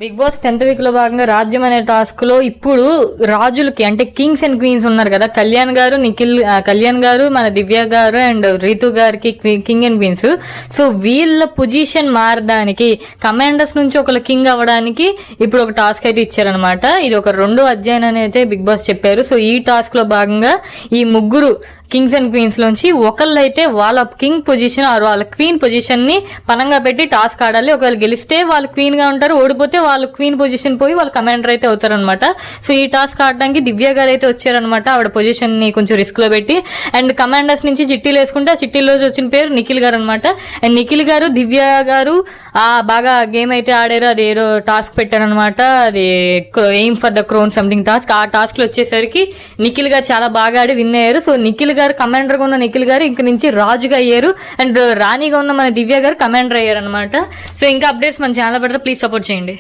Big boss 10th week లో భాగంగా రాజ్యం అనే టాస్క్ లో ఇప్పుడు రాజులకి అంటే కింగ్స్ అండ్ క్వీన్స్ ఉన్నారు కదా, కళ్యాణ్ గారు మన దివ్య గారు అండ్ రీతు గారికి కింగ్ అండ్ క్వీన్స్. సో వీళ్ళ పొజిషన్ మారడానికి, కమాండర్స్ నుంచి ఒకళ్ళు కింగ్ అవ్వడానికి ఇప్పుడు ఒక టాస్క్ అయితే ఇచ్చారనమాట. ఇది ఒక 2వ అధ్యాయం అని అయితే బిగ్ బాస్ చెప్పారు. సో ఈ టాస్క్ లో భాగంగా ఈ ముగ్గురు కింగ్స్ అండ్ క్వీన్స్ లోంచి ఒకళ్ళు అయితే వాళ్ళ కింగ్ పొజిషన్ ఆర్ వాళ్ళ క్వీన్ పొజిషన్ ని పనంగా పెట్టి టాస్క్ ఆడాలి. ఒకవేళ గెలిస్తే వాళ్ళు క్వీన్ గా ఉంటారు, ఓడిపోతే వాళ్ళు క్వీన్ పొజిషన్ పోయి వాళ్ళు కమాండర్ అయితే అవుతారు అనమాట. సో ఈ టాస్క్ ఆడడానికి దివ్య గారు అయితే వచ్చారనమాట. ఆవిడ పొజిషన్ ని కొంచెం రిస్క్ లో పెట్టి, అండ్ కమాండర్స్ నుంచి చిట్టీలు వేసుకుంటే ఆ చిట్టీలో వచ్చిన పేరు నిఖిల్ గారు అనమాట. అండ్ నిఖిల్ గారు దివ్య గారు బాగా గేమ్ అయితే ఆడారు. అది ఏదో టాస్క్ పెట్టారనమాట, అది aim for the crown something task. ఆ టాస్క్ లో వచ్చేసరికి నిఖిల్ గారు చాలా బాగా ఆడి విన్ అయ్యారు. సో నిఖిల్ గారు కమాండర్ గా ఉన్న నిఖిల్ గారు ఇంక నుంచి రాజుగా అయ్యారు, అండ్ రాణిగా ఉన్న మన దివ్య గారు కమాండర్ అయ్యారు అనమాట. సో ఇంకా అప్డేట్స్ మన ఛానల్ పెడితే ప్లీజ్ సపోర్ట్ చేయండి.